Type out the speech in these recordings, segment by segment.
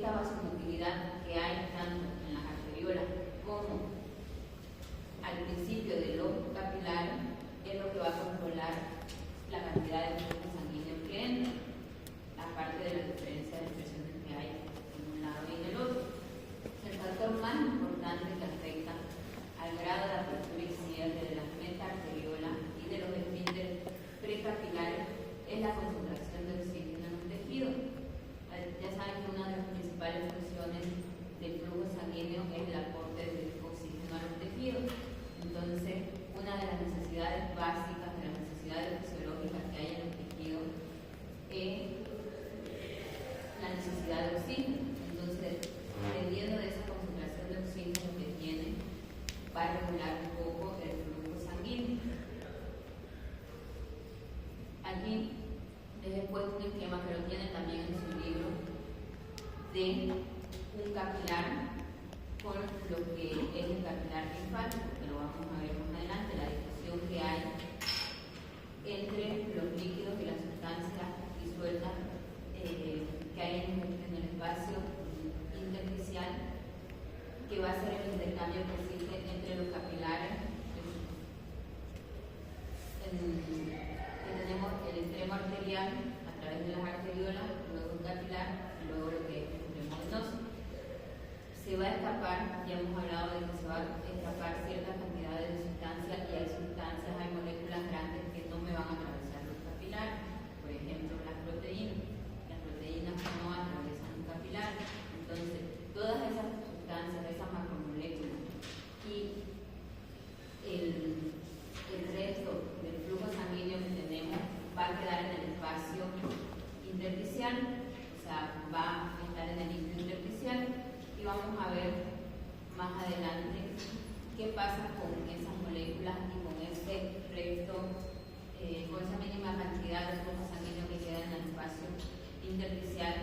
esta vasomotilidad que hay tanto en las arteriolas como al principio de los capilares es lo que va a controlar la cantidad de flujo sanguíneo que entra, aparte de la diferencia de presiones que hay en un lado y en el otro. El factor más importante que afecta al grado de apertura y cierre de las metaarteriolas y de los esfínteres precapilares es la concentración de oxígeno en un tejido. Ya saben que una de las principales funciones del flujo sanguíneo es el aporte de oxígeno a los tejidos. Entonces, una de las necesidades básicas, de las necesidades fisiológicas que hay en los tejidos es la necesidad de oxígeno. Entonces, dependiendo de esa concentración de oxígeno que tiene, va a regular un poco el flujo sanguíneo. Aquí les he puesto un esquema que lo tienen también en su libro de un capilar con lo que es el capilar linfático, que lo vamos a ver más adelante, la difusión que hay entre los líquidos y las sustancias disueltas que hay en el espacio intersticial, que va a ser el intercambio que existe entre los capilares. Tenemos el extremo arterial a través de las arteriolas, luego un capilar y luego lo que es el extremo venoso. Se va a escapar, ya hemos hablado de que se va a escapar ciertas cantidades de sustancias, y hay sustancias, hay moléculas grandes que no me van a atravesar los capilares, por ejemplo las proteínas. Las proteínas no atraviesan un capilar. Entonces, todas esas sustancias, esas macromoléculas y el resto del flujo sanguíneo que tenemos va a quedar en el espacio intersticial, o sea, va a estar en el líquido intersticial, y vamos a ver más adelante qué pasa con esas moléculas y con ese resto, con esa mínima cantidad de flujo sanguíneo que queda en el espacio intersticial,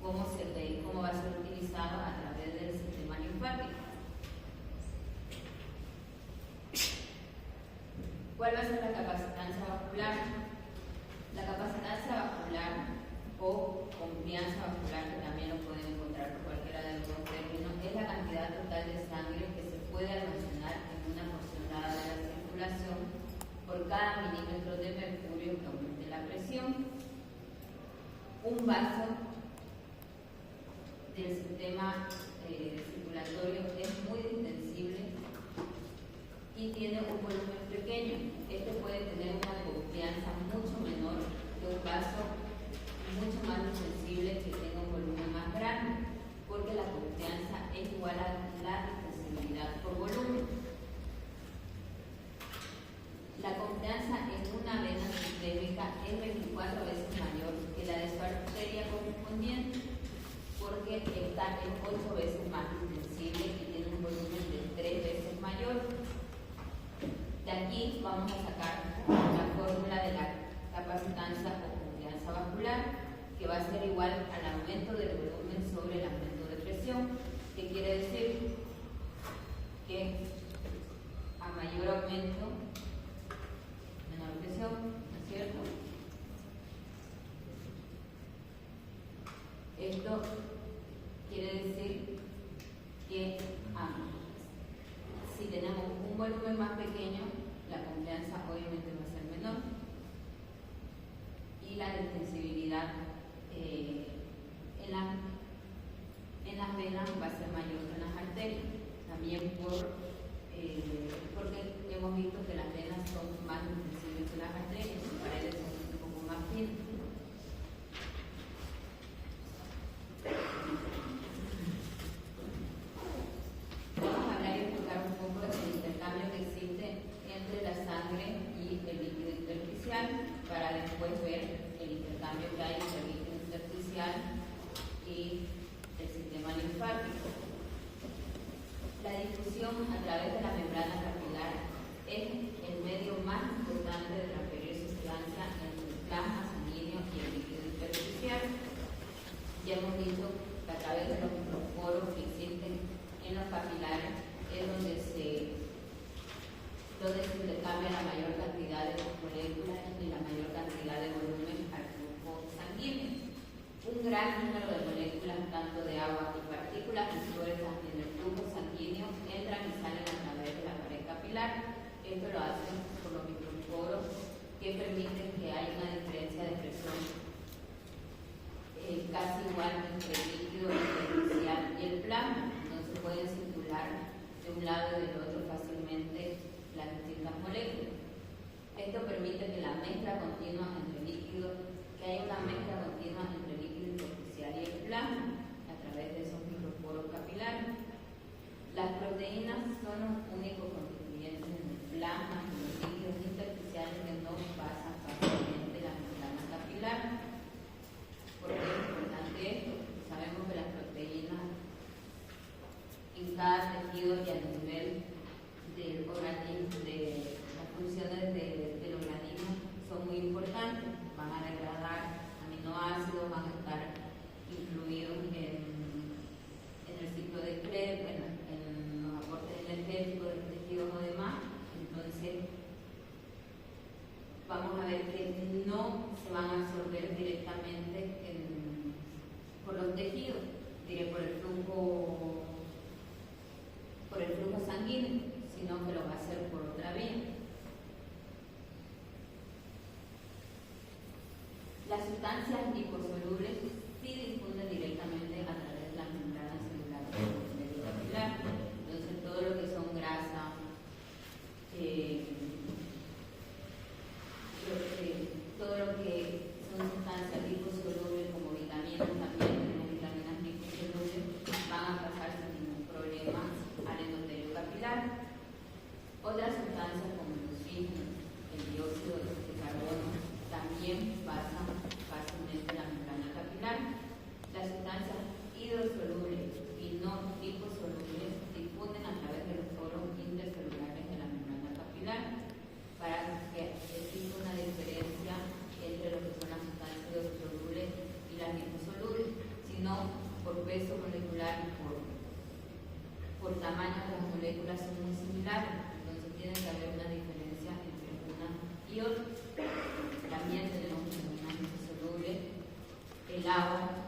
cómo va a ser utilizado a través del sistema linfático. ¿Cuál va a ser la capacitancia vascular? La capacitancia vascular o confianza vascular, que también lo pueden encontrar por cualquiera de los dos términos, es la cantidad total de sangre que se puede almacenar en una porción dada de la circulación por cada milímetro de mercurio que aumente la presión. Un vaso del sistema circulatorio es muy distensible y tiene un volumen pequeño. Este puede tener una confianza mucho menor que un vaso mucho más sensible que tenga un volumen más grande, porque la confianza es igual a la distensibilidad por volumen. La confianza en una vena sistémica es 24 veces mayor que la de su arteria correspondiente, porque esta es 8 veces más distensible y tiene un volumen de 3 veces mayor. De aquí vamos a sacar la fórmula de la capacitancia o confianza vascular, que va a ser igual al aumento del volumen sobre el aumento de presión, que quiere decir que a mayor aumento, menor presión, ¿no es cierto? Esto quiere decir que si tenemos un volumen más pequeño, la confianza obviamente va a ser menor y la distensibilidad en las venas va a ser mayor que en las arterias, también porque hemos visto que las venas son más distensibles que las arterias, sus paredes son un poco más finas. Vamos a hablar y explicar un poco del intercambio que existe entre la sangre y el líquido intersticial, para después ver el intercambio que hay entre el líquido intersticial y el sistema linfático. La difusión a través de la membrana capilar es el medio más importante de transferir sustancia entre el plasma sanguíneo y el líquido intersticial. Ya hemos dicho que a través de los poros que existen en los capilares es donde se intercambia la mayor cantidad de moléculas y la mayor cantidad de volumen al flujo sanguíneo. Un gran número de moléculas, tanto de un lado y del otro fácilmente las distintas moléculas. Esto permite que la mezcla continua entre líquido, que haya una mezcla continua entre el líquido superficial y el plasma a través de esos microporos capilares. Las proteínas son los únicos constituyentes en el plasma de los líquidos intersticiales que no pasan fácilmente la membrana capilar. ¿Por qué es importante esto? Porque sabemos que las proteínas en cada tejido y a nivel del organismo, de las funciones del organismo son muy importantes. Van a degradar aminoácidos, van a estar incluidos en el ciclo de Krebs, en los aportes energéticos de los tejidos o demás. Entonces, vamos a ver que no se van a absorber directamente por los tejidos, diré por el flujo sanguíneo, sino que lo va a hacer por otra vía. Las sustancias liposolubles sí difunden directamente a través de la membrana celular capilar. Entonces, todo lo que son grasas, todo lo que son sustancias liposolubles como vitaminas también, las vitaminas liposolubles van a pasar sin ningún problema al endotelio capilar. Otras sustancias como el oxígeno, el dióxido de carbono también pasan fácilmente la membrana capilar. Las sustancias hidrosolubles y no liposolubles difunden a través de los poros intercelulares de la membrana capilar. Para que exista una diferencia entre lo que son las sustancias hidrosolubles y las liposolubles, sino por peso molecular y por tamaño de las moléculas son muy similares. Entonces tiene que haber una diferencia entre una y otra. También tenemos vitaminas liposolubles, el agua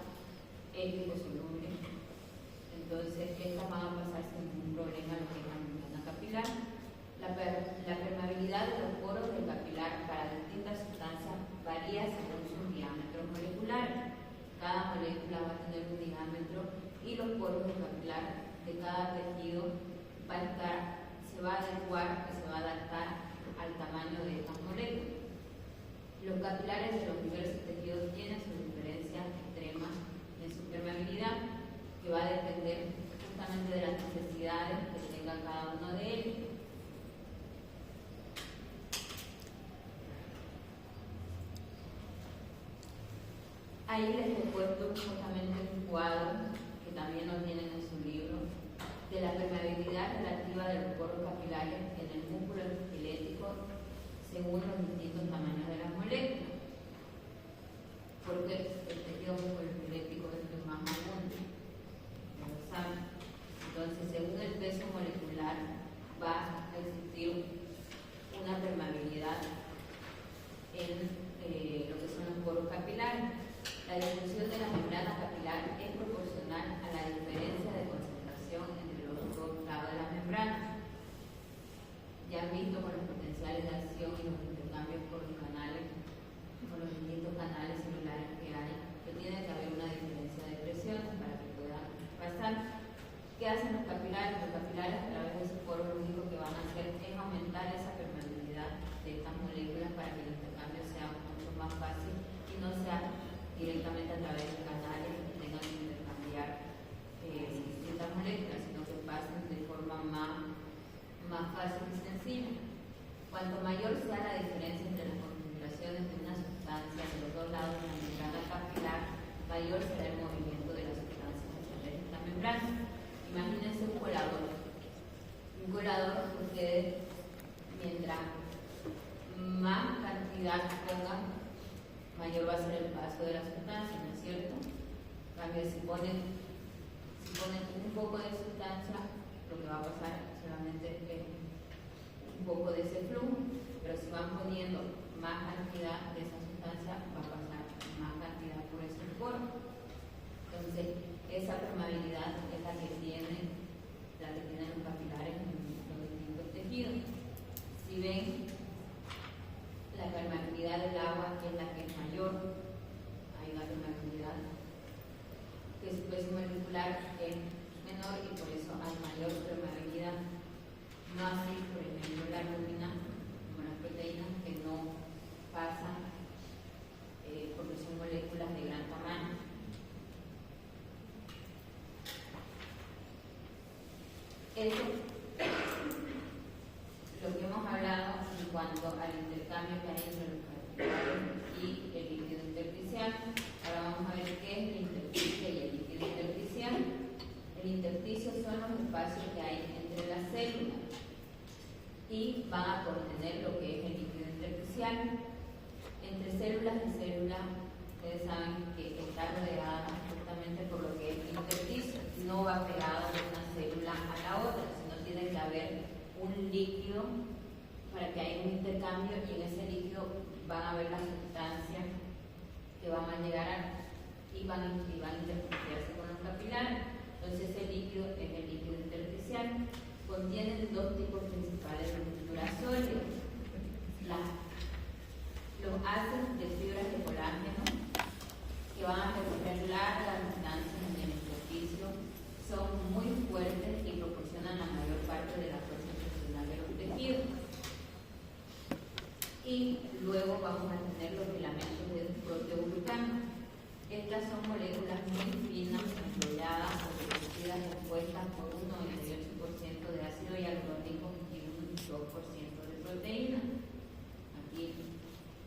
es liposoluble, entonces estas van a pasar sin ningún problema lo que es la membrana capilar. La permeabilidad de los poros del capilar para distintas sustancias varía según sus diámetros moleculares. Cada molécula va a tener un diámetro y los poros del capilar de cada tejido se va a adecuar y se va a adaptar al tamaño de estas moléculas. Los capilares de los diversos tejidos tienen sus diferencias extremas en su permeabilidad, que va a depender justamente de las necesidades que tenga cada uno de ellos. Ahí les he puesto justamente un cuadro que también lo tienen en su libro de la permeabilidad relativa de los poros capilares en el músculo esquelético según los distintos tamaños de las moléculas. Porque el tejido musculoesquelético es el más abundante, ya lo saben. Entonces, según el peso molecular, va a existir una permeabilidad en lo que son los poros capilares. La difusión de la membrana capilar es proporcional a la diferencia de concentración entre los dos lados de la membrana. Ya han visto con los potenciales de acción y los intercambios por los canales, por los distintos canales celulares que hay, que tiene que haber una diferencia de presiones para que puedan pasar. ¿Qué hacen los capilares? Los capilares a través de sus poros lo único que van a hacer es aumentar esa permeabilidad de estas moléculas para que el intercambio sea mucho más fácil y no sea directamente a través de canales que tengan que intercambiar distintas moléculas, sino que pasen de forma más fácil y sencilla. Cuanto mayor sea la diferencia entre las concentraciones de una sustancia de los dos lados de la membrana capilar, mayor será el movimiento de las sustancias a través de esta membrana. Imagínense un colador. Un colador, ustedes, mientras más cantidad pongan, mayor va a ser el paso de la sustancia, ¿no es cierto? En cambio, si ponen un poco de sustancia, lo que va a pasar solamente es un poco de ese flujo, pero si van poniendo más cantidad de esa sustancia, va a pasar más cantidad por esos poros. Entonces, esa permeabilidad es la que tienen los capilares en los distintos tejidos. Si ven, la permeabilidad del agua es la que es mayor, hay una permeabilidad que su peso molecular es menor y por eso hay mayor permeabilidad. No así, por ejemplo, la albúmina, como las proteínas que no pasan porque son moléculas de gran tamaño. Eso, lo que hemos hablado en cuanto al intercambio que hay entre los particulares y el líquido intersticial. Ahora vamos a ver qué es el intersticio y el líquido intersticial. El intersticio son los espacios que hay entre las células y van a contener lo que es el líquido intersticial. Entre células y células, ustedes saben que está rodeada justamente por lo que es el intersticio. No va pegado de una célula a la otra, sino tiene que haber un líquido para que haya un intercambio y en ese líquido van a haber las sustancias que van a llegar y van a intercambiarse con los capilares. Entonces ese líquido es el líquido intersticial. Contiene dos tipos principales de estructura sólida. Los haces de fibras de colágeno que van a recorrer largas distancias en el intersticio son muy fuertes y proporcionan la mayor parte de la fuerza funcional de los tejidos. Y luego vamos a tener los filamentos de proteoglucano. Estas son moléculas muy finas, enrolladas o reducidas, compuestas por un 98% de ácido hialurónico y un 2% de proteína. Aquí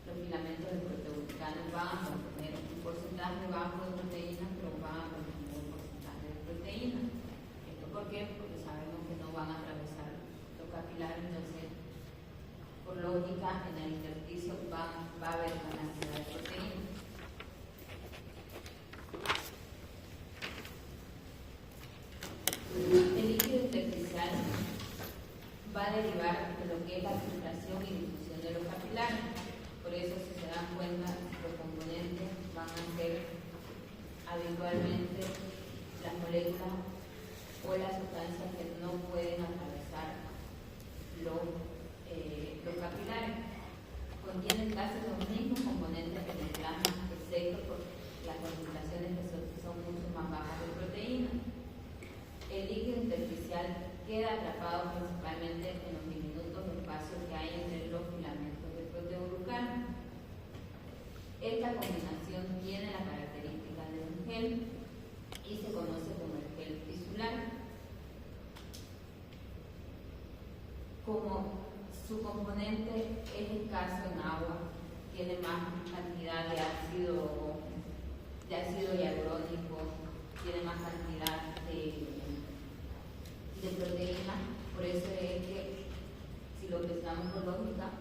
los filamentos de proteoglucano van a contener un porcentaje bajo de proteína, pero van a contener un porcentaje de proteína. ¿Esto por qué? Porque sabemos que no van a atravesar los capilares, entonces, por lógica, en el intersticio va a haber una cantidad de proteína. El líquido intersticial va a derivar de lo que es la filtración y difusión de los capilares. Por eso, si se dan cuenta, los componentes van a ser habitualmente las moléculas o las sustancias que no pueden atravesar los capilares. Contienen casi los mismos componentes que el plasma, excepto por las concentraciones que son mucho más bajas de proteína. El líquido intersticial queda atrapado principalmente en los diminutos espacios que hay entre los filamentos de proteoglucano. Esta combinación tiene la característica de un gel y se conoce como el gel tisular. Como su componente es escaso en agua, tiene más cantidad de ácido hialurónico, tiene más cantidad de proteína. Por eso es que, si lo pensamos por lógica,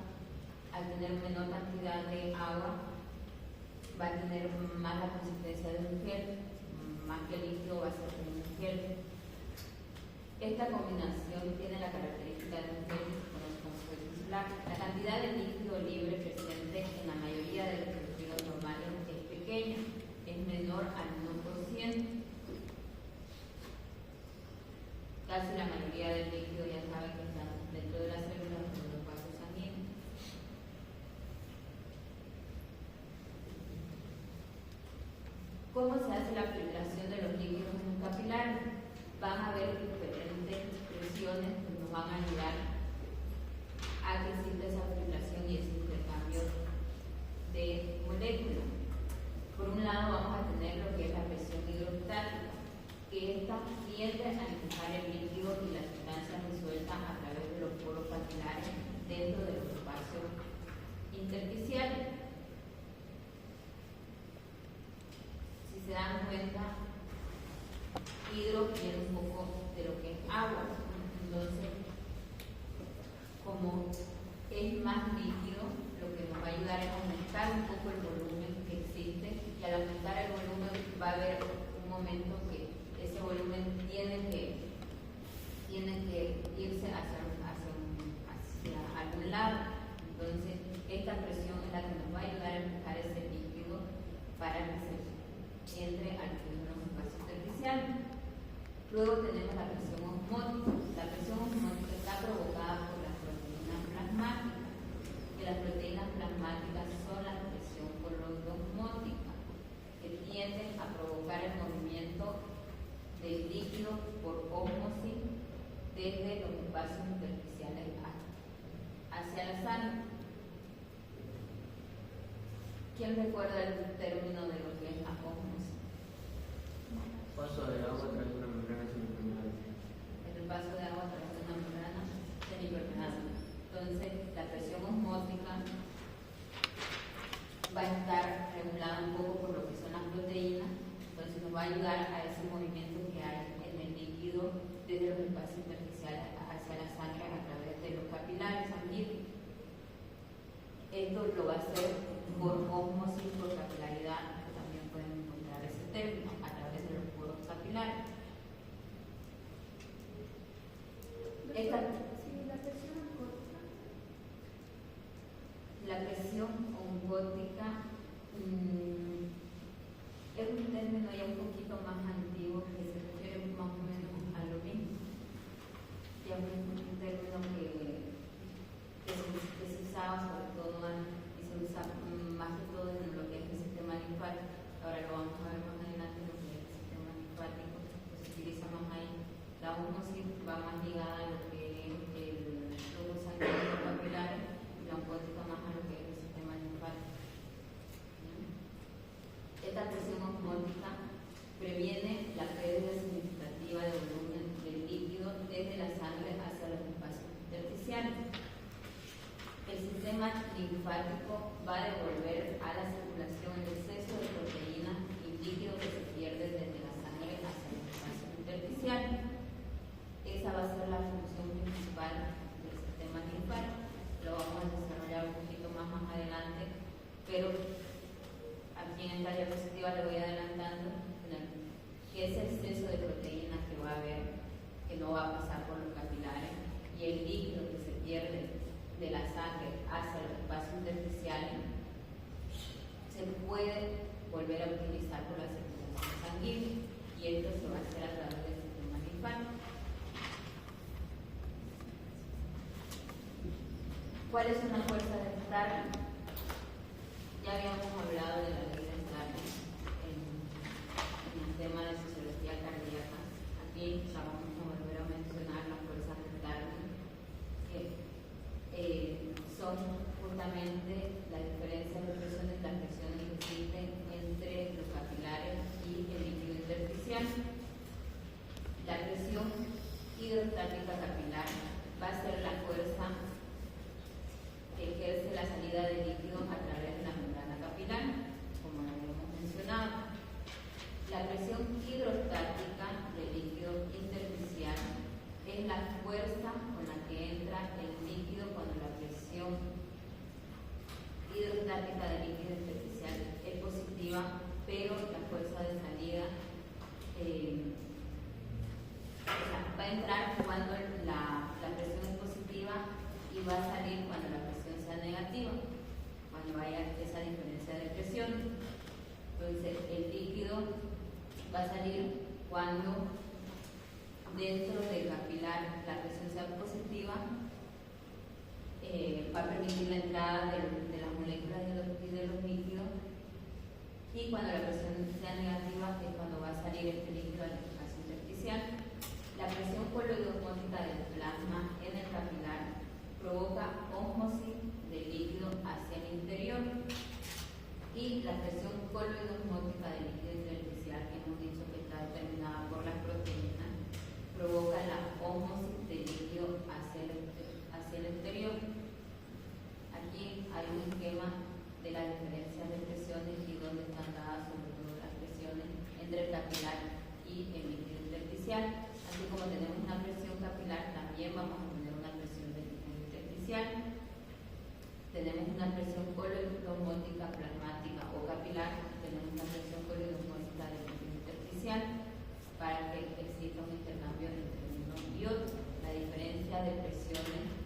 al tener menor cantidad de agua, va a tener más la consistencia de un gel, más que el líquido va a ser como un gel. Esta combinación tiene la característica de un gel que se conoce como gel tisular. La cantidad de líquido libre presente en la mayoría de los tejidos normales es pequeña, es menor al 1%. Casi la mayoría del líquido ya sabe que está dentro de las células de los vasos sanguíneos. ¿Cómo se hace la filtración de los líquidos en un capilar? Van a haber diferentes presiones que nos van a ayudar a que exista esa filtración y ese intercambio de moléculas. Por un lado vamos a tener lo que es la presión hidrostática, que esta tiende a empujar el líquido y las sustancias disueltas a través de los poros capilares dentro de los espacios intersticiales. Si se dan cuenta, hidro viene un poco de lo que es agua. Entonces, como es más líquido, lo que nos va a ayudar es aumentar un poco el volumen que existe, y al aumentar el volumen va a haber un momento que ese volumen tiene que irse hacia algún lado. Entonces, esta presión es la que nos va a ayudar a empujar ese líquido para que se entre al espacio intersticial. Luego tenemos la presión osmótica. La presión osmótica está provocada por las proteínas plasmáticas, que las proteínas plasmáticas son la presión osmótica, que tienden a provocar el movimiento del líquido por ¿Quién recuerda el término de lo que es la ósmosis? Paso de agua a través de una membrana semipermeable. El paso de agua a través de una membrana semipermeable. Entonces, la presión osmótica va a estar regulada un poco por lo que son las proteínas, entonces nos va a ayudar a ese movimiento que hay en el líquido desde los espacios intersticiales hacia la sangre a través de los capilares sanguíneos. Esto lo va a hacer por ósmosis, por capilaridad, que también pueden encontrar ese término a través de los poros capilares. La presión osmótica es un término ya un poquito más antiguo que se refiere más o menos a lo mismo. Ya es un término que se usaba sobre todo y se usa más que todo en lo que es el sistema linfático. Ahora lo vamos a ver más adelante en lo que es el sistema linfático, que se utiliza más ahí. La ósmosis va más ligada a lo que es el flujo sanguíneo capilar y la osmótica más a lo que es el sistema linfático. Esta presión osmótica previene la pérdida significativa de volumen del líquido desde la sangre hacia los espacios intersticiales. El sistema linfático va a devolver a la circulación el exceso de proteínas y líquido que se pierde desde la sangre hacia los espacios intersticiales. Esa va a ser la función principal del sistema linfático. Lo vamos a desarrollar un poquito más adelante, pero aquí en esta diapositiva le voy adelantando que ese exceso de proteínas que va a haber, que no va a pasar por los capilares, y el líquido que se pierde de la sangre hacia los espacios intersticiales, se puede volver a utilizar por la circulación sanguínea, y esto se va a hacer a través del sistema linfático. ¿Cuáles son las fuerzas de Starling? Ya habíamos hablado de la ley de Starling en el tema de fisiología cardíaca. Aquí vamos a volver a mencionar las fuerzas de Starling, que son justamente la diferencia de presiones, las presiones que existen entre los capilares y el líquido intersticial. La presión hidrostática capilar va a ser la fuerza que ejerce la salida de líquido a través de la membrana capilar, como lo habíamos mencionado. La presión hidrostática del líquido intersticial es la fuerza con la que entra el líquido cuando la presión hidrostática del líquido intersticial es positiva, pero la fuerza de salida va a entrar cuando la presión es positiva y va a salir cuando la presión sea negativa, cuando haya esa diferencia de presión. Entonces el líquido va a salir cuando dentro del capilar la presión sea positiva, va a permitir la entrada de las moléculas y de los líquidos, y cuando la presión sea negativa es cuando va a salir este líquido al espacio intersticial. La presión coloidosmótica del plasma en el capilar provoca ósmosis del líquido hacia el interior, y la presión coloidosmótica del líquido intersticial, que hemos dicho que está determinada por las proteínas, provoca la ósmosis del líquido hacia el exterior. Aquí hay un esquema de las diferencias de presiones y donde están dadas sobre todo las presiones entre el capilar y el líquido intersticial. Así como tenemos una presión capilar, también vamos a tener una presión del líquido intersticial. Tenemos una presión coloidosmótica plasmática o capilar, tenemos una presión coloidosmótica del líquido intersticial, para que exista un intercambio entre uno y otro. La diferencia de presiones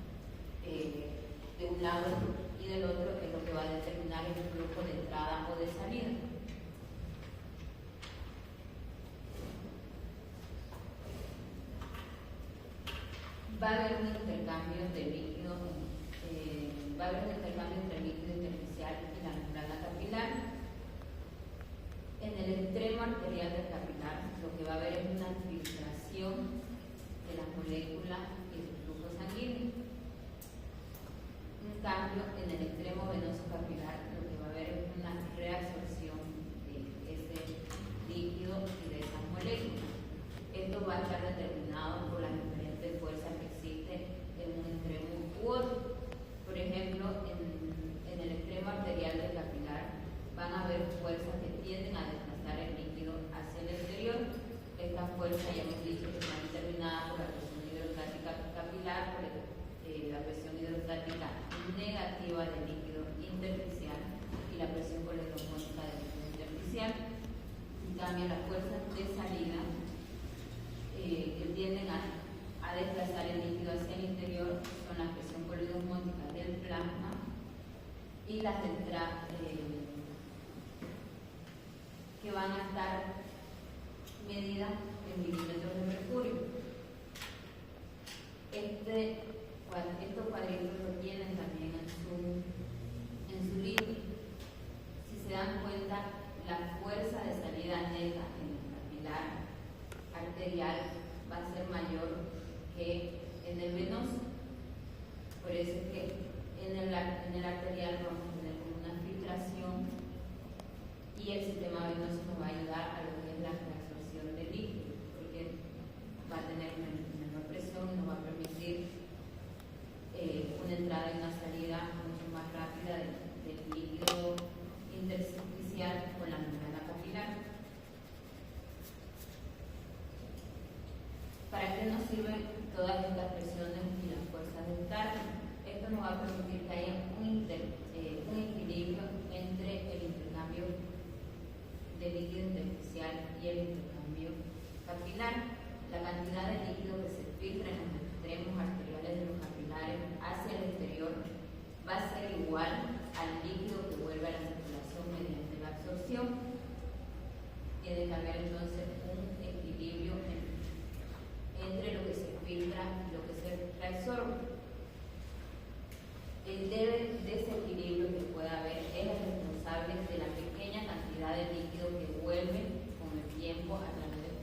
de un lado y del otro es lo que va a determinar el flujo de entrada o de salida. Va a haber un intercambio de líquido, va a haber un intercambio entre el líquido intersticial y la membrana capilar. En el extremo arterial del capilar, lo que va a haber es una filtración de las moléculas y del flujo sanguíneo. En cambio, en el extremo venoso capilar, lo que va a haber es una van a estar medidas en milímetros de mercurio. Estos cuadritos lo tienen también en su libro. Si se dan cuenta, la fuerza de salida neta en el capilar arterial va a ser mayor que en el venoso. Por eso es que en el arterial vamos a tener como una filtración y el sistema venoso nos va a ayudar a lo que es la reabsorción del líquido, porque va a tener una menor presión y nos va a permitir una entrada y una salida mucho más rápida del líquido intersticial con la membrana capilar. ¿Para qué nos sirven todas estas presiones y las fuerzas del target? Esto nos va a permitir que haya un equilibrio entre el intercambio de líquido intersticial y el intercambio capilar. La cantidad de líquido que se filtra en los extremos arteriales de los capilares hacia el exterior va a ser igual al líquido que vuelve a la circulación mediante la absorción. Tiene que haber entonces un equilibrio entre lo que se filtra y lo que se reabsorbe. El debe de ese equilibrio que pueda haber es el responsable de la pequeña cantidad de líquido que vuelve con el tiempo a través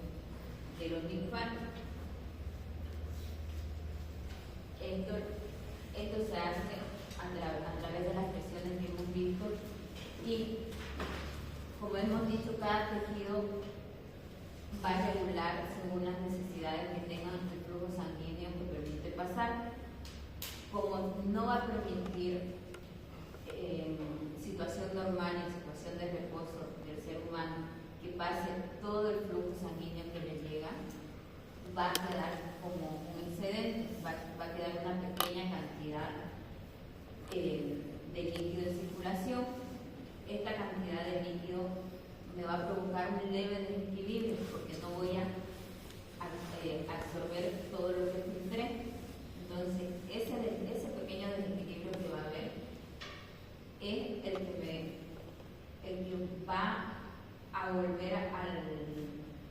de los linfáticos. Esto se hace a través de las presiones que hemos visto y, como hemos dicho, cada tejido va a regular según las necesidades que tengan el flujo sanguíneo que permite pasar. Como no va a permitir situación normal y situación de reposo del ser humano que pase todo el flujo sanguíneo que le llega, va a quedar como un excedente, va a quedar una pequeña cantidad de líquido en circulación. Esta cantidad de líquido me va a provocar un leve desequilibrio porque no voy a absorber todo lo que filtré. Entonces, ese pequeño desequilibrio que va a haber es el que va a volver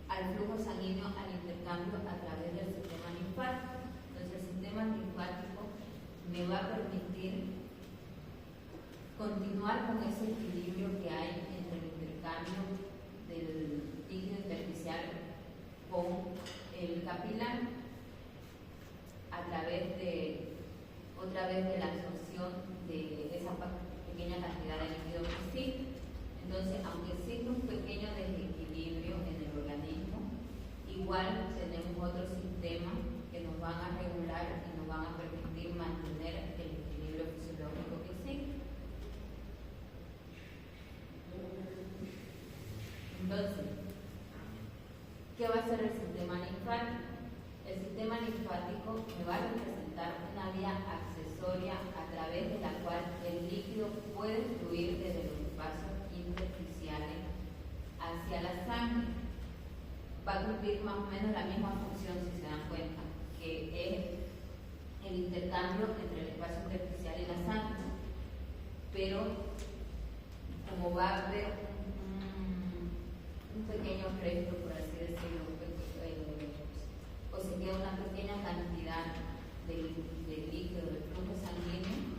al flujo sanguíneo, al intercambio a través del sistema linfático. Entonces, el sistema linfático me va a permitir continuar con ese equilibrio que hay entre el intercambio del líquido intersticial con el capilar a través de la absorción de esa pequeña cantidad de líquido que existe. Entonces, aunque existe un pequeño desequilibrio en el organismo, igual tenemos otros sistemas que nos van a regular y nos van a permitir mantener el equilibrio fisiológico que existe. Entonces, ¿qué va a hacer el sistema linfático? El sistema linfático me va a representar una vía accesoria a través de la cual el líquido puede fluir desde los espacios intersticiales hacia la sangre. Va a cumplir más o menos la misma función, si se dan cuenta, que es el intercambio entre el espacio intersticial y la sangre. Pero, como va a haber un pequeño resto, por así decirlo, o se queda una pequeña cantidad de líquido del flujo sanguíneo,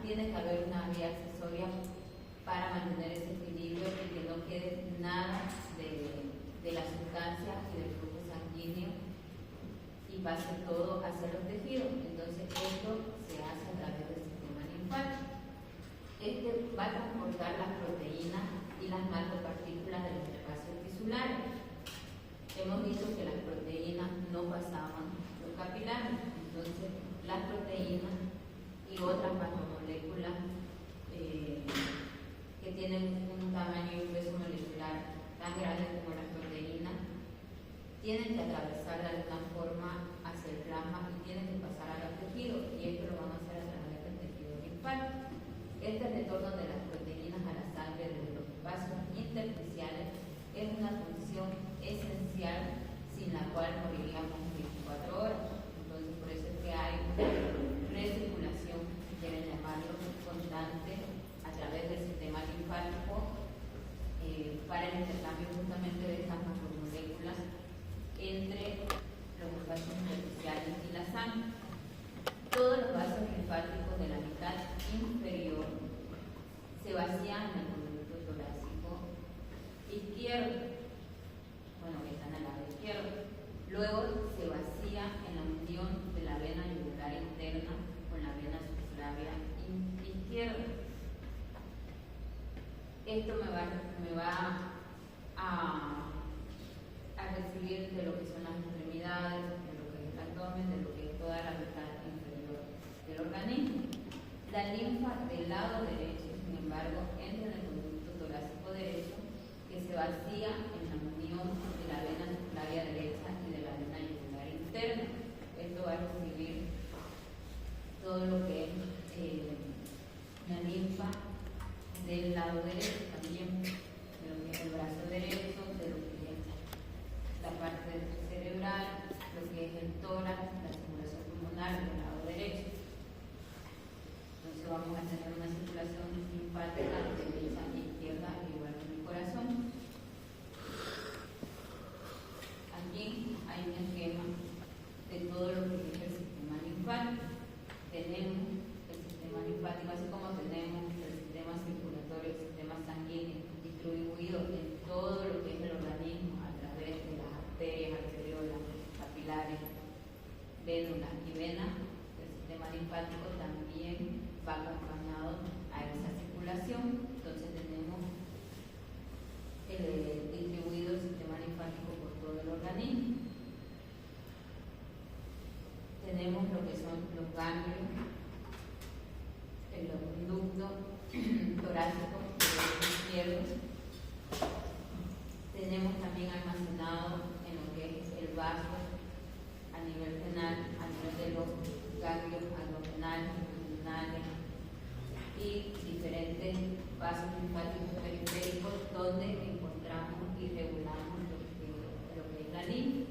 tiene que haber una vía accesoria para mantener ese equilibrio y que no quede nada de la sustancia y del flujo sanguíneo y pase todo hacia los tejidos. Entonces, esto se hace a través del sistema linfático. Este va a transportar las proteínas y las macropartículas de los espacios tisulares. Hemos visto que las proteínas no pasaban los capilares, entonces las proteínas y otras macromoléculas que tienen un tamaño y un peso molecular tan grande como las proteínas tienen que atravesar de alguna forma hacia el plasma y tienen que pasar a los tejidos, y esto lo van a hacer a través del tejido linfático. Este retorno de las proteínas a la sangre desde los espacios intersticiales es una función esencial sin la cual moriríamos 24 horas. Entonces, por eso es que hay una recirculación, si quieren llamarlo, constante a través del sistema linfático para el intercambio me va a recibir de lo que son las extremidades, de lo que es el abdomen, de lo que es toda la mitad inferior del organismo. La linfa del lado derecho, sin embargo, entra en el conducto torácico derecho, que se vacía en la unión de la vena subclavia derecha y de la vena yugular interna. Esto va a recibir todo lo que es la linfa del lado derecho, también de lo que es el brazo derecho, de lo que es la parte cerebral, lo que es el tórax, la circulación pulmonar del lado derecho. Entonces vamos a tener una circulación linfática derecha e izquierda, igual que el corazón. Aquí hay un esquema de todo lo que es el sistema linfático. Tenemos el sistema linfático, así como tenemos el sistema circulatorio, el sistema sanguíneo distribuido en todo lo que es el organismo a través de las arterias, arteriolas, capilares, vénulas y venas. El sistema linfático también va acompañado a esa circulación. Entonces tenemos distribuido el sistema linfático por todo el organismo. Tenemos lo que son los ganglios, el conducto torácico izquierdo. Tenemos también almacenado en lo que es el vaso a nivel renal, a nivel de los ganglios abdominales, abdominales y diferentes vasos linfáticos periféricos donde encontramos y regulamos lo que es la linfa.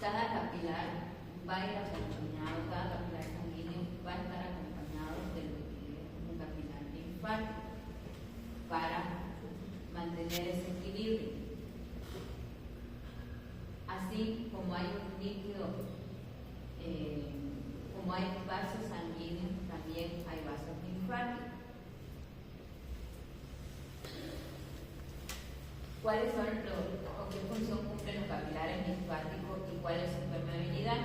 Cada capilar va a ir acompañado, cada capilar sanguíneo va a estar acompañado de lo que es un capilar linfático para mantener ese equilibrio. Así como hay un líquido, como hay vasos sanguíneos, también hay vasos linfáticos. ¿Cuáles son o qué función cumplen los capilares linfáticos y cuál es su permeabilidad?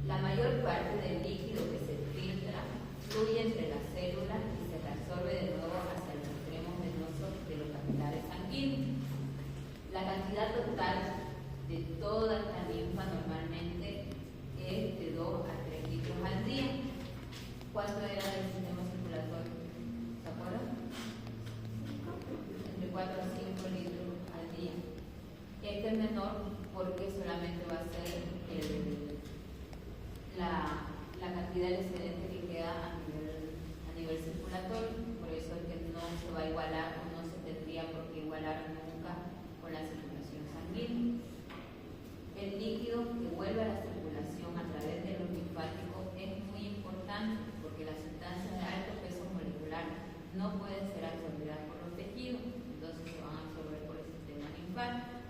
La mayor parte del líquido que se filtra fluye entre las células y se reabsorbe de nuevo hacia los extremos venosos de los capilares sanguíneos. La cantidad total de toda esta linfa normalmente es de 2 a 3 litros al día. ¿Cuánto era del sistema circulatorio? ¿Se acuerdan? Entre 4 a 5 litros al día. Este es menor porque solamente va a ser la cantidad del excedente que queda a nivel circulatorio. Por eso es que no se va a igualar o no se tendría por qué igualar nunca con la circulación sanguínea. El líquido que vuelve a la circulación a través de los linfáticos es muy importante porque las sustancias de alto peso molecular no pueden ser absorbidas por los tejidos, entonces se van a absorber por el sistema linfático.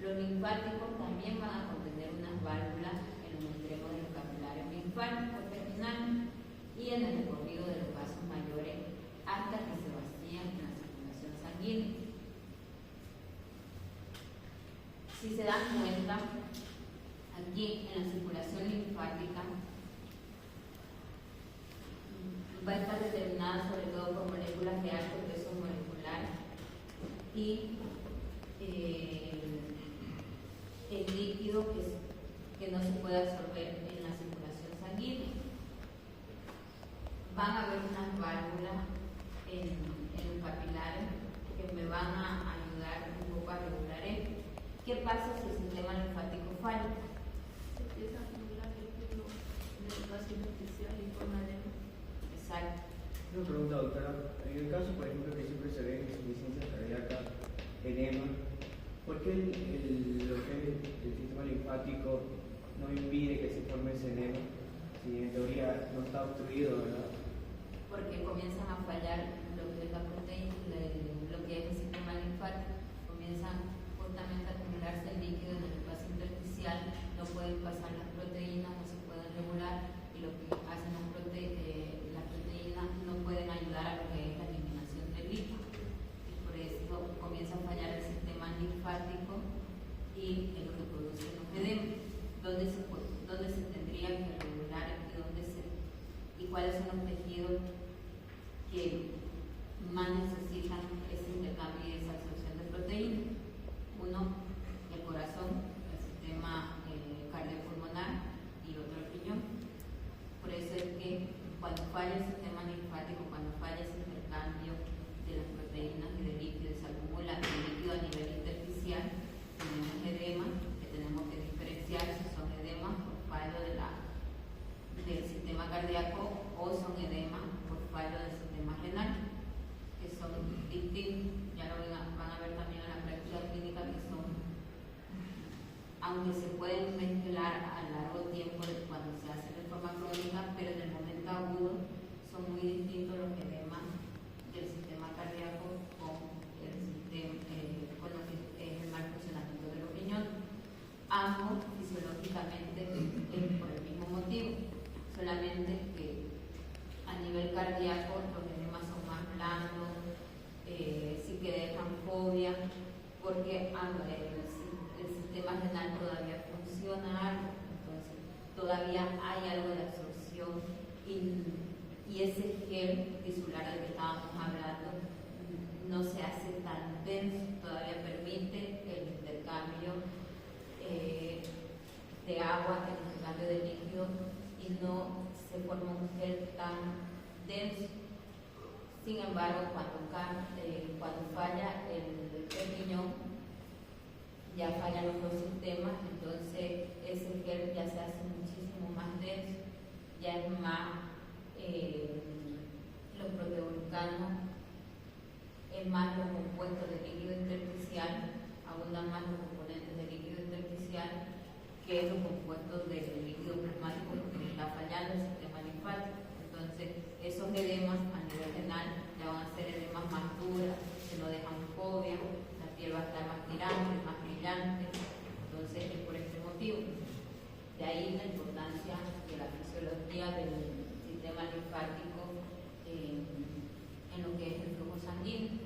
Los linfáticos también van a contener unas válvulas en los extremos de los capilares linfáticos terminales y en el recorrido de los vasos mayores hasta que se vacían en la circulación sanguínea. Si se dan cuenta, aquí en la circulación linfática va a estar determinada sobre todo por moléculas de alto peso molecular y el líquido que no se puede absorber en la circulación sanguínea. Van a haber unas válvulas en los capilares que me van a ayudar un poco a regular esto. ¿Qué pasa si el sistema linfático falla? Se empieza a acumular líquido en el espacio intersticial y forma edema. Exacto. Una pregunta, doctora. En el caso, por ejemplo, que siempre se ve insuficiencia cardíaca, edema, ¿por qué lo que es el sistema linfático no impide que se forme ese edema? Si en teoría no está obstruido, ¿verdad? Porque comienzan a fallar lo que es la proteína, lo que es el sistema linfático, comienzan justamente a acumularse el líquido en el espacio intersticial, no pueden pasar las proteínas, no se pueden regular y lo que hacen las proteínas no pueden ayudar a lo que es la eliminación del líquido. Y por eso comienza a fallar el sistema linfático y es lo que produce los edemas. ¿Dónde se tendría que regular y cuáles son los fallo del sistema renal, que son distintos, ya lo van a ver también en la práctica clínica, que son, aunque se pueden mezclar a largo tiempo de cuando se hace de forma crónica, pero en el momento agudo son muy distintos los edemas del sistema cardíaco con el sistema, con lo que es el mal funcionamiento de los riñones. Ambos fisiológicamente por el mismo motivo, solamente que a nivel cardíaco los edemas son más blandos, sí que dejan fobia, porque el sistema renal todavía funciona algo, entonces todavía hay algo de absorción y ese gel tisular del que estábamos hablando no se hace tan denso, todavía permite el intercambio de agua, el intercambio de líquido y no se forma un gel tan denso. Sin embargo, cuando falla el riñón, ya fallan los dos sistemas, entonces ese gel ya se hace muchísimo más denso, ya es más los proteoglucanos, es más los compuestos de líquido intersticial, abundan más los componentes de líquido intersticial que los compuestos del líquido plasmático, porque está fallando el sistema linfático. Entonces, esos edemas a nivel renal ya van a ser edemas más duras, que no dejan fobia, la piel va a estar más tirante, más brillante. Entonces, es por este motivo. De ahí la importancia de la fisiología del sistema linfático en lo que es el flujo sanguíneo,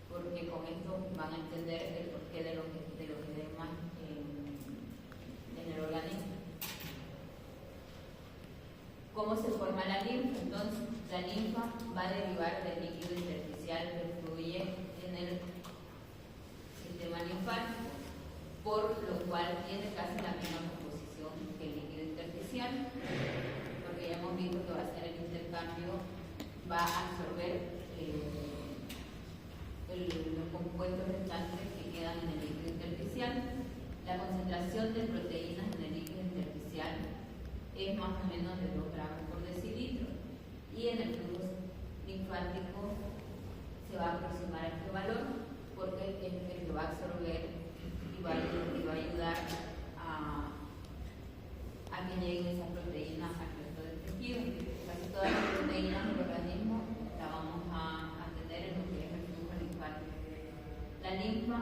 porque con esto van a entender el porqué de los edemas en el organismo. ¿Cómo se forma la linfa? Entonces, la linfa va a derivar del líquido intersticial que fluye en el sistema linfático, por lo cual tiene casi la misma composición que el líquido intersticial, porque ya hemos visto que va a ser el intercambio, va a absorber los compuestos restantes que quedan en el líquido intersticial. La concentración de proteínas en el líquido intersticial es más o menos de 2 gramos por decilitro, y en el flujo linfático se va a aproximar a este valor, porque es el que va a absorber y va a ayudar a que lleguen esas proteínas al resto del tejido. Casi todas las proteínas del organismo las vamos a tener en lo que es el flujo linfático. La linfa,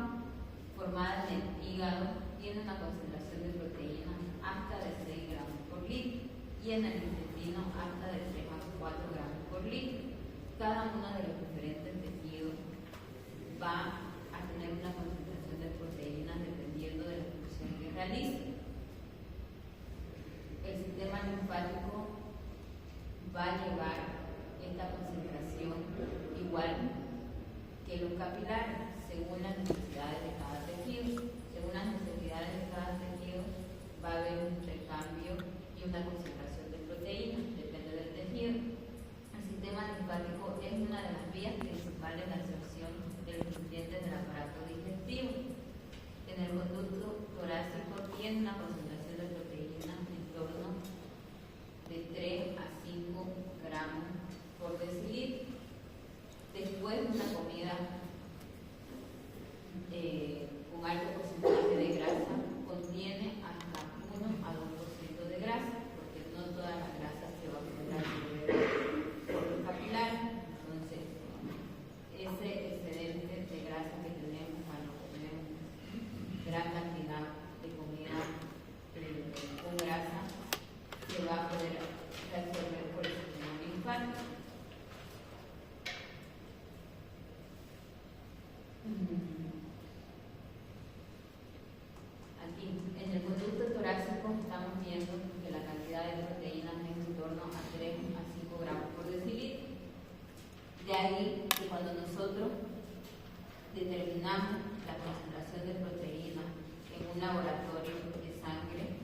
formada en el hígado, tiene una concentración de proteínas hasta de 6 gramos por litro, y en el intestino hasta de 3 a 4 gramos por litro. Cada uno de los diferentes tejidos va a tener una concentración de proteínas dependiendo de la función que realice. El sistema linfático va a llevar esta concentración igual que los capilares, según las necesidades de cada tejido. Según las necesidades de cada tejido va a haber un intercambio y una concentración de proteínas, depende del tejido. El sistema linfático es una de las vías principales de absorción de los nutrientes del aparato digestivo. En el conducto torácico tiene una concentración de proteínas en torno de 3 a 5 gramos por decilitro. Después, una comida con alto porcentaje de grasa contiene hasta 1 a 2% de grasa, porque no todas las grasas se van a poder absorber por los capilares. Entonces, ese excedente de grasa que tenemos cuando comemos gran cantidad de comida con grasa se va a poder absorber por el sistema linfático. Aquí, en el conducto torácico, estamos viendo que la cantidad de proteínas es en torno a 3 a 5 gramos por decilitro. De ahí que cuando nosotros determinamos la concentración de proteínas en un laboratorio de sangre,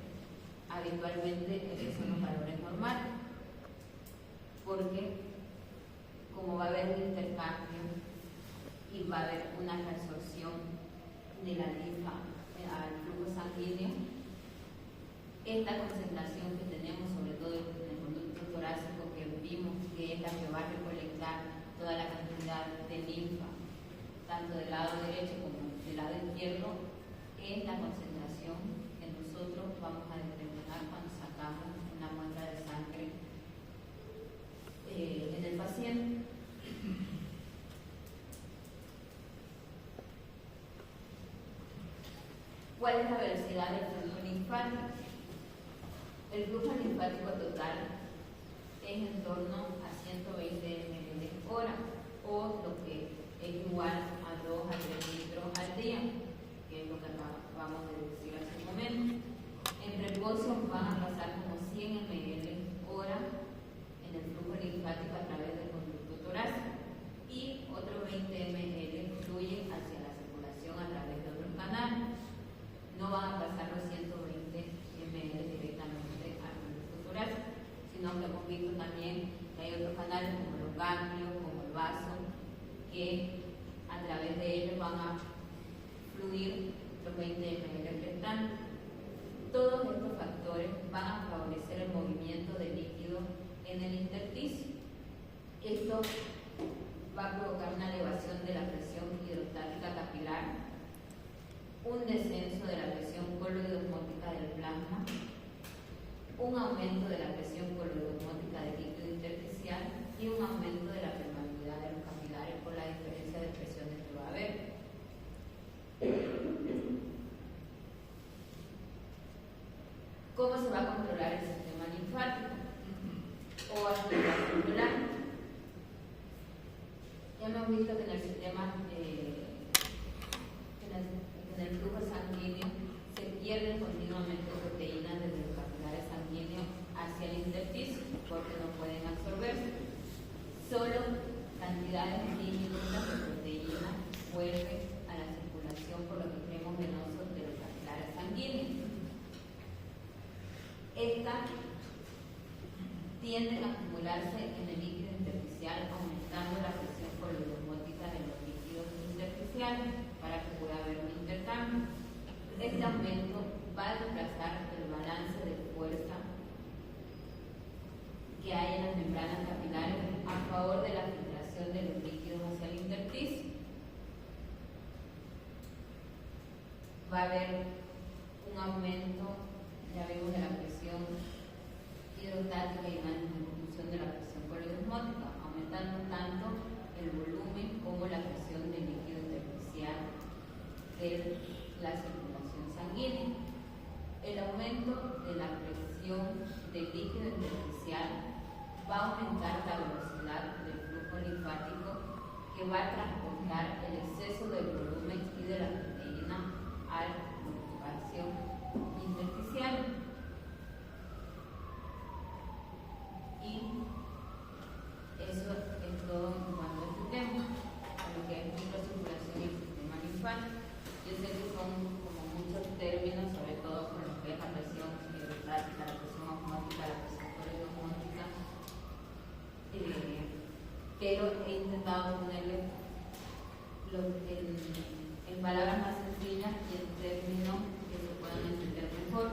habitualmente esos son los valores normales, porque como va a haber un intercambio y va a haber una reabsorción de la linfa al flujo sanguíneo, esta concentración que tenemos, sobre todo en el conducto torácico, que vimos que que es la que va a recolectar toda la cantidad de linfa, tanto del lado derecho como del lado izquierdo, es la concentración que nosotros vamos a determinar cuando sacamos una muestra de sangre en el paciente. ¿Cuál es la velocidad del flujo linfático? El flujo linfático total es en torno a 120 ml hora, o lo que es igual a 2 a 3 litros al día, que es lo que acabamos de decir hace un momento. En reposo van a pasar como 100 ml hora en el flujo linfático a través del conducto torácico, y otros 20 ml fluyen hacia la circulación a través de otros canales. No van a pasar los 120 ml directamente al conducto torácico, sino que hemos visto también que hay otros canales como los ganglios, como el vaso, que a través de ellos van a fluir los 20 ml restantes. Todos estos factores van a favorecer el movimiento de líquido en el intersticio. Esto va a provocar una elevación de la presión hidrostática capilar, un descenso de la presión coloidosmótica del plasma, un aumento de la presión coloidosmótica del líquido intersticial y un aumento de la permeabilidad de los capilares por la diferencia de presiones que va a haber. ¿Cómo se va a controlar el sistema linfático? ¿O a qué va a controlar? Ya hemos visto que en el sistema en el flujo sanguíneo se pierden continuamente proteínas desde los capilares sanguíneos hacia el intersticio porque no pueden absorberse. Solo cantidades diminutas de proteínas vuelven a la circulación por los extremos venosos de los capilares sanguíneos. Estas tienden a acumularse en el líquido intersticial, aumentando la presión coloidosmótica de los líquidos intersticiales para que pueda haber un intercambio. Este aumento va a desplazar el balance de fuerza que hay en las membranas capilares a favor de la filtración de los líquidos hacia el intersticio. Va a haber un aumento, ya vimos, de la presión hidrostática y una disminución de la presión coloidosmótica, aumentando tanto el volumen como la presión del líquido intersticial de la circulación sanguínea. El aumento de la presión del líquido intersticial va a aumentar la velocidad del flujo linfático, que va a transportar el exceso del volumen y de la proteína al espacio intersticial. Y eso es todo en cuanto a este tema, a lo que es microcirculación y el sistema linfático. Yo sé que son como muchos términos, sobre todo con lo que es la presión hidrostática, la presión osmótica, la presión coloidosmótica, pero he intentado ponerle en palabras más sencillas y en términos que se puedan entender mejor.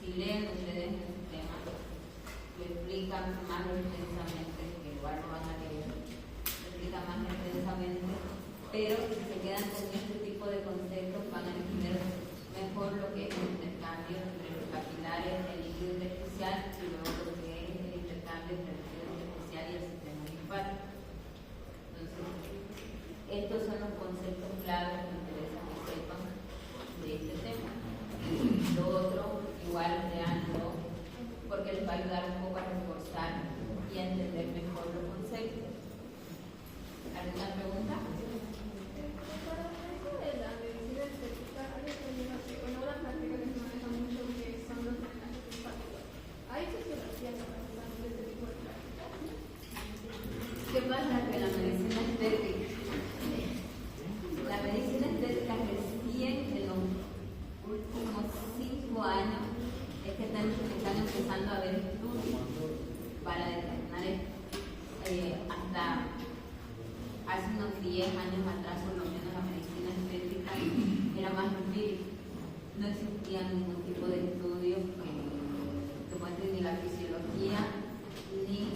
Si leen ustedes en el tema, lo explican más intensamente, que igual lo van a leer, lo explican más intensamente, pero si se quedan con este tipo de conceptos van a entender mejor lo que es el intercambio entre los capilares, el líquido intersticial, y luego lo que es el intercambio entre el líquido intersticial y el sistema linfático. Entonces, estos son los conceptos claves que me interesa que sepan de este tema. Lo otro, igual leanlo, porque les va a ayudar un poco a reforzar y a entender mejor los conceptos. ¿Alguna pregunta? Para eso de la medicina estética, hay una práctica que se maneja mucho que son los drenajes linfáticos. ¿Hay fisiología para este tipo de prácticas? ¿Qué pasa con la medicina estética? La medicina estética recién en los últimos 5 años es que están empezando a ver estudios para determinar esto. Hasta hace unos 10 años atrás, por lo menos, la medicina estética era más empírica. No existía ningún tipo de estudio que muestre ni la fisiología ni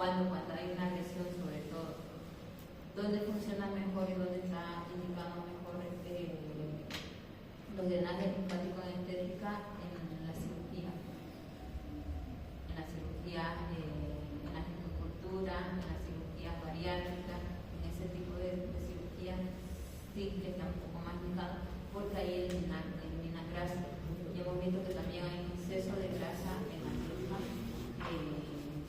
cuando hay una lesión sobre todo. ¿Dónde funciona mejor y dónde está indicado mejor los drenajes linfáticos en estética? En la cirugía. En la cirugía, en la ginecología, en la cirugía bariátrica, en ese tipo de cirugía sí que está un poco más indicado porque ahí elimina grasa. Y hemos visto que también hay un exceso de grasa en la misma.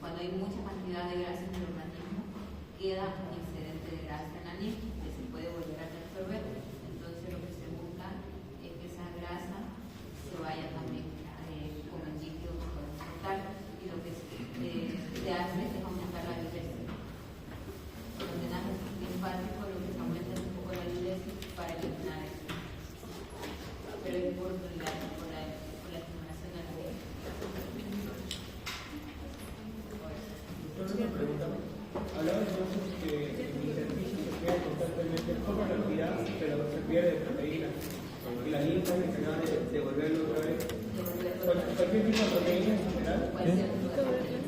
Cuando hay mucha cantidad de grasa en el organismo, queda un excedente de grasa en la linfa que se puede volver a reabsorber. Entonces lo que se busca es que esa grasa se vaya también con el líquido que podemos cortar, y lo que se hace es aumentar la diuresis. Con los drenajes linfáticos lo que se aumenta es un poco la diuresis para eliminar eso. Pero es por la estimulación de la linfa. Entonces me preguntaba, hablaba entonces que en mi servicio se pierde constantemente poca cantidad, pero se pierde proteína. Y la linfa es encargada de devolverlo otra vez. Cualquier tipo de proteína en general.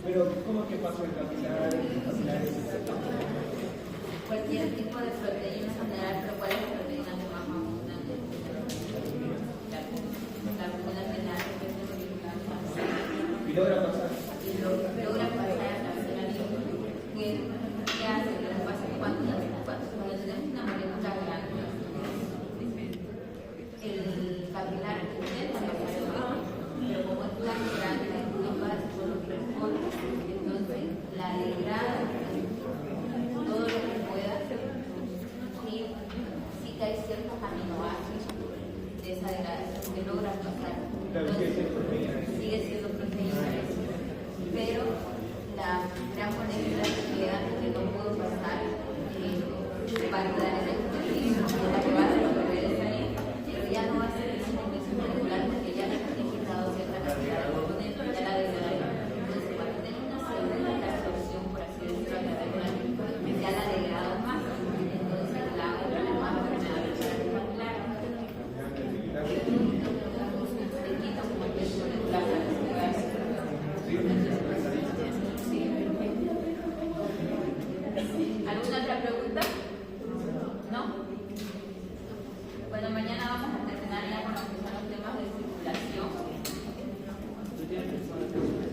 Pero ¿cómo que pasa en capilares? Cualquier tipo de proteína en general, pero ¿cuál es la proteína?